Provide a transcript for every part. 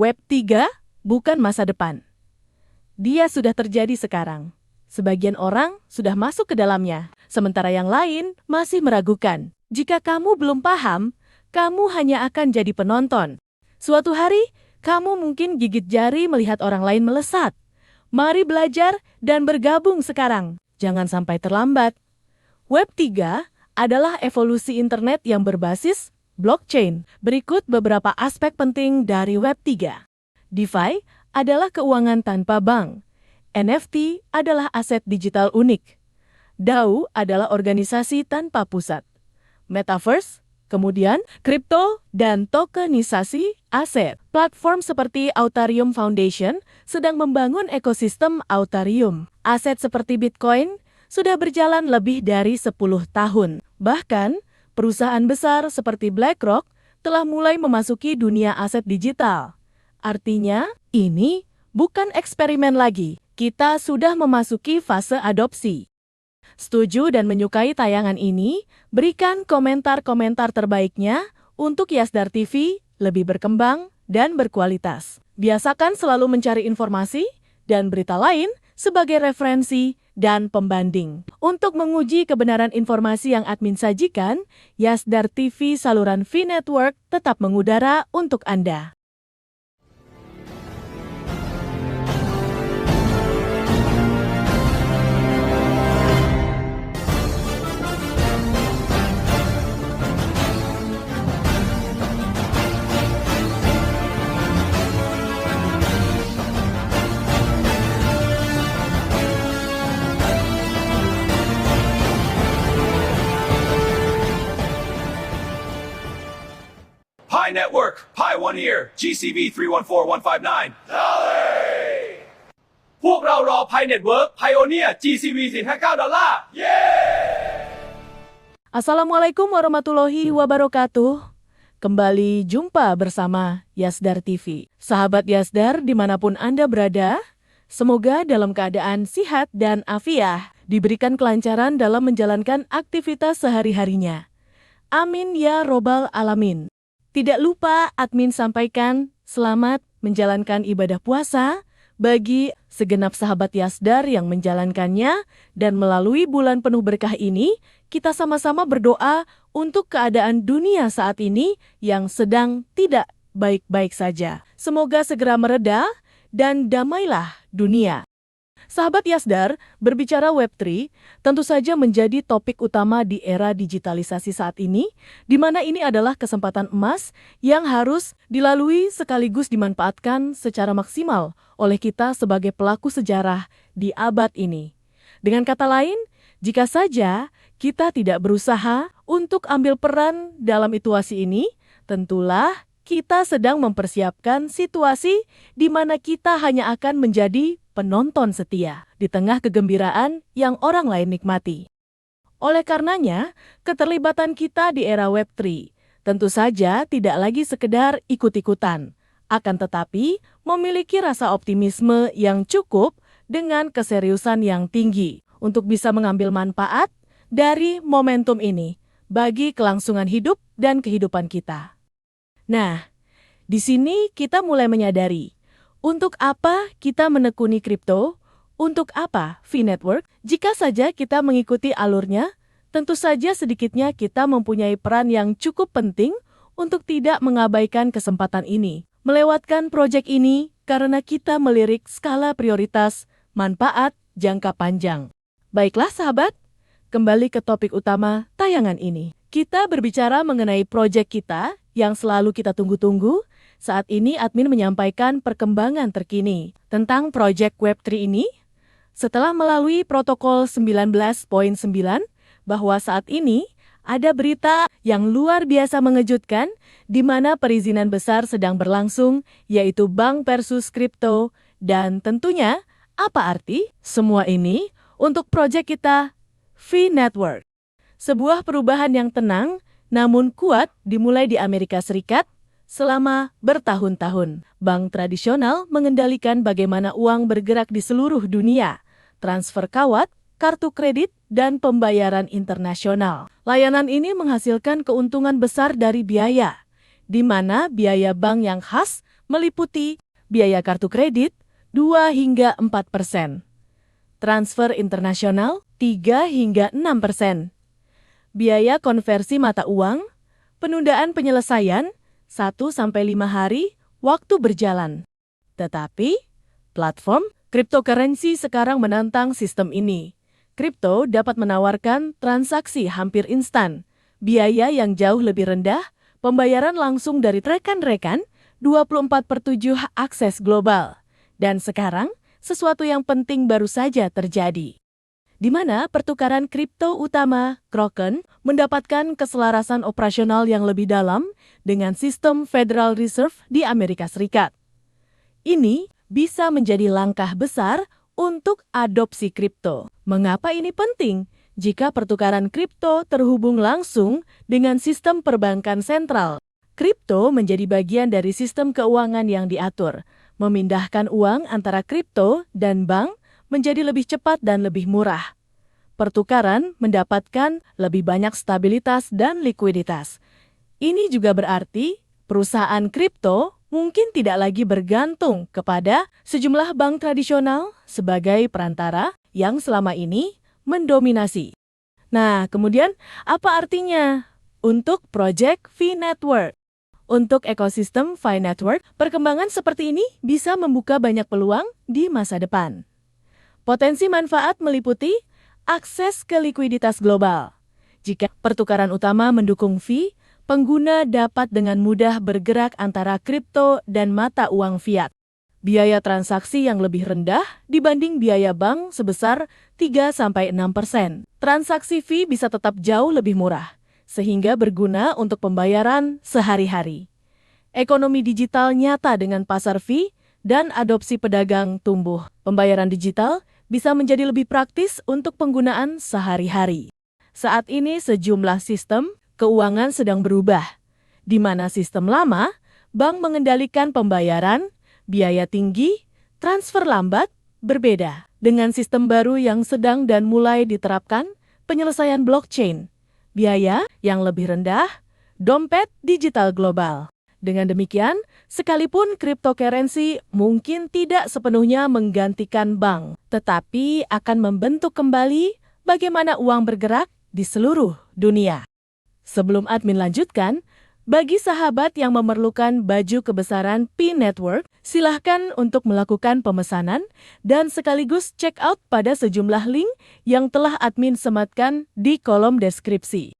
Web 3 bukan masa depan. Dia sudah terjadi sekarang. Sebagian orang sudah masuk ke dalamnya, sementara yang lain masih meragukan. Jika kamu belum paham, kamu hanya akan jadi penonton. Suatu hari, kamu mungkin gigit jari melihat orang lain melesat. Mari belajar dan bergabung sekarang. Jangan sampai terlambat. Web 3 adalah evolusi internet yang berbasis blockchain. Berikut beberapa aspek penting dari Web 3. DeFi adalah keuangan tanpa bank. NFT adalah aset digital unik. DAO adalah organisasi tanpa pusat. Metaverse, kemudian kripto dan tokenisasi aset. Platform seperti Authorium Foundation sedang membangun ekosistem Authorium. Aset seperti Bitcoin sudah berjalan lebih dari 10 tahun. Bahkan, perusahaan besar seperti BlackRock telah mulai memasuki dunia aset digital. Artinya, ini bukan eksperimen lagi. Kita sudah memasuki fase adopsi. Setuju dan menyukai tayangan ini? Berikan komentar-komentar terbaiknya untuk Yasdar TV lebih berkembang dan berkualitas. Biasakan selalu mencari informasi dan berita lain sebagai referensi dan pembanding. Untuk menguji kebenaran informasi yang admin sajikan, Yasdar TV saluran V-Network tetap mengudara untuk Anda. Pi Network, Pi 1 Year, GCV 314159. Dolly! พวกเรารอ Pi Network, Pioneer, GCV 459 ดอลลาร์ Assalamualaikum warahmatullahi wabarakatuh. Kembali jumpa bersama Yasdar TV. Sahabat Yasdar dimanapun Anda berada, semoga dalam keadaan sihat dan afiah, diberikan kelancaran dalam menjalankan aktivitas sehari-harinya. Amin ya robbal alamin. Tidak lupa admin sampaikan selamat menjalankan ibadah puasa bagi segenap sahabat Yasdar yang menjalankannya, dan melalui bulan penuh berkah ini, kita sama-sama berdoa untuk keadaan dunia saat ini yang sedang tidak baik-baik saja. Semoga segera mereda dan damailah dunia. Sahabat Yasdar, berbicara Web3 tentu saja menjadi topik utama di era digitalisasi saat ini, di mana ini adalah kesempatan emas yang harus dilalui sekaligus dimanfaatkan secara maksimal oleh kita sebagai pelaku sejarah di abad ini. Dengan kata lain, jika saja kita tidak berusaha untuk ambil peran dalam situasi ini, tentulah kita sedang mempersiapkan situasi di mana kita hanya akan menjadi penonton setia di tengah kegembiraan yang orang lain nikmati. Oleh karenanya, keterlibatan kita di era Web3 tentu saja tidak lagi sekedar ikut-ikutan, akan tetapi memiliki rasa optimisme yang cukup dengan keseriusan yang tinggi untuk bisa mengambil manfaat dari momentum ini bagi kelangsungan hidup dan kehidupan kita. Nah, di sini kita mulai menyadari untuk apa kita menekuni kripto, untuk apa V-Network. Jika saja kita mengikuti alurnya, tentu saja sedikitnya kita mempunyai peran yang cukup penting untuk tidak mengabaikan kesempatan ini, melewatkan proyek ini karena kita melirik skala prioritas manfaat jangka panjang. Baiklah sahabat, kembali ke topik utama tayangan ini. Kita berbicara mengenai proyek kita yang selalu kita tunggu-tunggu. Saat ini admin menyampaikan perkembangan terkini tentang proyek Web3 ini. Setelah melalui protokol 19.9, bahwa saat ini ada berita yang luar biasa mengejutkan di mana perizinan besar sedang berlangsung, yaitu bank versus kripto. Dan tentunya, apa arti semua ini untuk proyek kita V-Network? Sebuah perubahan yang tenang namun kuat dimulai di Amerika Serikat. Selama bertahun-tahun, bank tradisional mengendalikan bagaimana uang bergerak di seluruh dunia, transfer kawat, kartu kredit, dan pembayaran internasional. Layanan ini menghasilkan keuntungan besar dari biaya, di mana biaya bank yang khas meliputi biaya kartu kredit 2 hingga 4%, transfer internasional 3 hingga 6%, biaya konversi mata uang, penundaan penyelesaian 1-5 hari waktu berjalan. Tetapi, platform cryptocurrency sekarang menantang sistem ini. Kripto dapat menawarkan transaksi hampir instan, biaya yang jauh lebih rendah, pembayaran langsung dari rekan-rekan, 24/7 akses global. Dan sekarang, sesuatu yang penting baru saja terjadi, di mana pertukaran kripto utama, Kraken, mendapatkan keselarasan operasional yang lebih dalam dengan sistem Federal Reserve di Amerika Serikat. Ini bisa menjadi langkah besar untuk adopsi kripto. Mengapa ini penting? Jika pertukaran kripto terhubung langsung dengan sistem perbankan sentral, kripto menjadi bagian dari sistem keuangan yang diatur. Memindahkan uang antara kripto dan bank menjadi lebih cepat dan lebih murah. Pertukaran mendapatkan lebih banyak stabilitas dan likuiditas. Ini juga berarti perusahaan kripto mungkin tidak lagi bergantung kepada sejumlah bank tradisional sebagai perantara yang selama ini mendominasi. Nah, kemudian apa artinya untuk Project V Network? Untuk ekosistem V Network, perkembangan seperti ini bisa membuka banyak peluang di masa depan. Potensi manfaat meliputi akses ke likuiditas global. Jika pertukaran utama mendukung V, pengguna dapat dengan mudah bergerak antara kripto dan mata uang fiat. Biaya transaksi yang lebih rendah dibanding biaya bank sebesar 3-6%. Transaksi V bisa tetap jauh lebih murah, sehingga berguna untuk pembayaran sehari-hari. Ekonomi digital nyata dengan pasar V dan adopsi pedagang tumbuh. Pembayaran digital bisa menjadi lebih praktis untuk penggunaan sehari-hari. Saat ini sejumlah sistem keuangan sedang berubah, di mana sistem lama, bank mengendalikan pembayaran, biaya tinggi, transfer lambat, berbeda. Dengan sistem baru yang sedang dan mulai diterapkan, penyelesaian blockchain, biaya yang lebih rendah, dompet digital global. Dengan demikian, sekalipun cryptocurrency mungkin tidak sepenuhnya menggantikan bank, tetapi akan membentuk kembali bagaimana uang bergerak di seluruh dunia. Sebelum admin lanjutkan, bagi sahabat yang memerlukan baju kebesaran P Network, silahkan untuk melakukan pemesanan dan sekaligus check out pada sejumlah link yang telah admin sematkan di kolom deskripsi.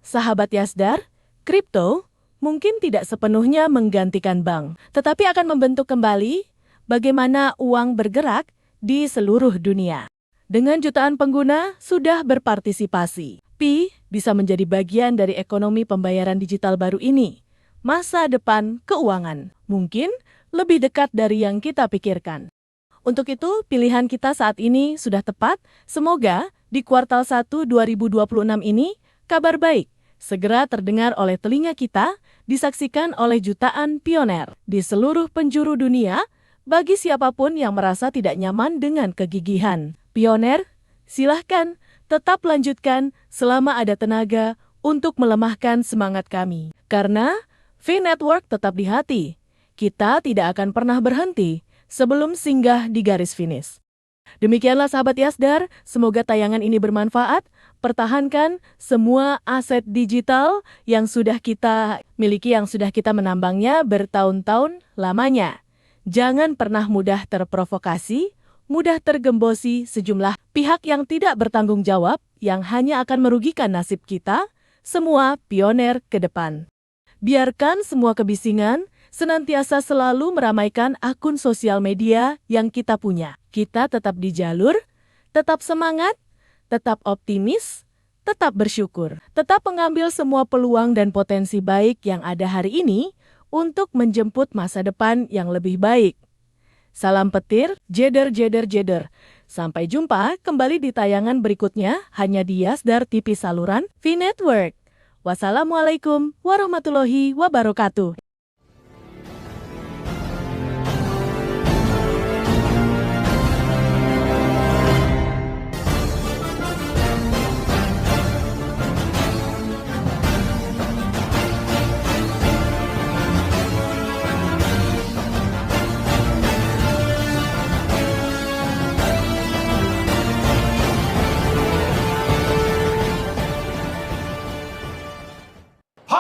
Sahabat Yasdar, kripto mungkin tidak sepenuhnya menggantikan bank, tetapi akan membentuk kembali bagaimana uang bergerak di seluruh dunia. Dengan jutaan pengguna sudah berpartisipasi, Pi bisa menjadi bagian dari ekonomi pembayaran digital baru ini. Masa depan keuangan mungkin lebih dekat dari yang kita pikirkan. Untuk itu, pilihan kita saat ini sudah tepat. Semoga di kuartal 1 2026 ini, kabar baik segera terdengar oleh telinga kita, disaksikan oleh jutaan pioner di seluruh penjuru dunia. Bagi siapapun yang merasa tidak nyaman dengan kegigihan pioner, silahkan tetap lanjutkan selama ada tenaga untuk melemahkan semangat kami. Karena V Network tetap di hati. Kita tidak akan pernah berhenti sebelum singgah di garis finish. Demikianlah sahabat Yasdar, semoga tayangan ini bermanfaat. Pertahankan semua aset digital yang sudah kita miliki, yang sudah kita menambangnya bertahun-tahun lamanya. Jangan pernah mudah terprovokasi, mudah tergembosi sejumlah pihak yang tidak bertanggung jawab, yang hanya akan merugikan nasib kita, semua pioner ke depan. Biarkan semua kebisingan senantiasa selalu meramaikan akun sosial media yang kita punya. Kita tetap di jalur, tetap semangat, tetap optimis, tetap bersyukur, tetap mengambil semua peluang dan potensi baik yang ada hari ini untuk menjemput masa depan yang lebih baik. Salam petir, jeder. Sampai jumpa kembali di tayangan berikutnya hanya di Yasdar TV saluran V Network. Wassalamualaikum warahmatullahi wabarakatuh.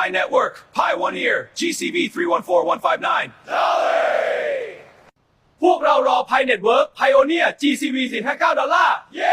Pi Network Pioneer GCV 314159 พวกเรารอ Pi Network Pioneer GCV 459 ดอลลาร์ เย้